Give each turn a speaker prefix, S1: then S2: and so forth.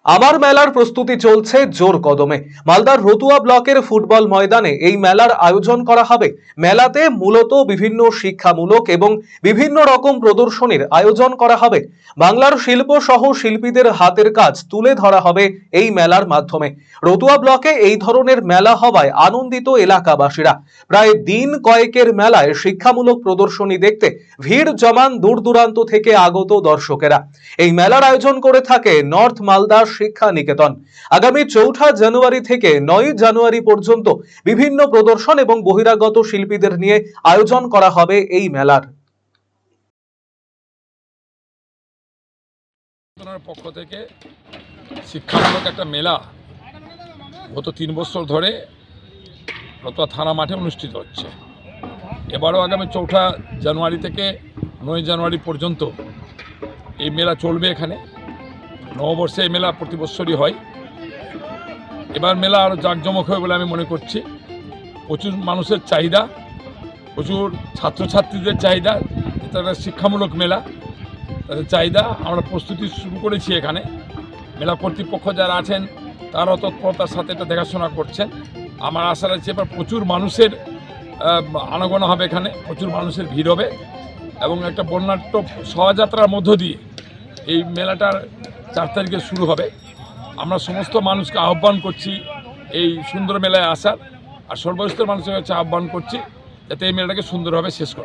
S1: আমার মেলার প্রস্তুতি চলছে জোর কদমে। মালদার রতুয়া ব্লকের ফুটবল ময়দানে এই মেলার আয়োজন করা হবে। মেলাতে মূলত বিভিন্ন শিক্ষামূলক এবং বিভিন্ন রকম প্রদর্শনীর আয়োজন করা হবে। বাংলার শিল্প সহ শিল্পীদের হাতের কাজ তুলে ধরা হবে এই মেলার মাধ্যমে। রতুয়া ব্লকে এই ধরনের মেলা হওয়ায় আনন্দিত এলাকাবাসীরা। প্রায় দিন কয়েকের মেলায় শিক্ষামূলক প্রদর্শনী দেখতে ভিড় জমান দূর দূরান্ত থেকে আগত দর্শকেরা। এই মেলার আয়োজন করে থাকে নর্থ মালদা শিক্ষা নিকেতন। আগামী ৪ঠা জানুয়ারি থেকে ৯ জানুয়ারি পর্যন্ত বিভিন্ন প্রদর্শন এবং বহিরাগত শিল্পীদের নিয়ে আয়োজন করা হবে এই মেলার।
S2: পক্ষ থেকে শিক্ষামূলক একটা মেলা গত ৩ বছর ধরে রতুয়া থানা মাঠে অনুষ্ঠিত হচ্ছে। এবারও আগামী ৪ঠা জানুয়ারি থেকে ৯ জানুয়ারি পর্যন্ত এই মেলা চলবে। এখানে নববর্ষে এই মেলা প্রতি বছরই হয়। এবার মেলা আরও জাঁকজমক হবে বলে আমি মনে করছি। প্রচুর মানুষের চাহিদা, প্রচুর ছাত্রছাত্রীদের চাহিদা। এটা একটা শিক্ষামূলক মেলা, তাদের চাহিদা। আমরা প্রস্তুতি শুরু করেছি। এখানে মেলা কর্তৃপক্ষ যারা আছেন তারাও তৎপরতার সাথে এটা দেখাশোনা করছেন। আমার আশা রাখছি এবার প্রচুর মানুষের আনাগোনা হবে, এখানে প্রচুর মানুষের ভিড় হবে এবং একটা বর্ণাঢ্য শোভাযাত্রার মধ্য দিয়ে এই মেলাটার ৪ তারিখে শুরু হবে। আমরা সমস্ত মানুষকে আহ্বান করছি এই সুন্দর মেলায় আসার, আর সর্বস্তরের মানুষের কাছে আহ্বান করছি যাতে এই মেলাটাকে সুন্দরভাবে শেষ করা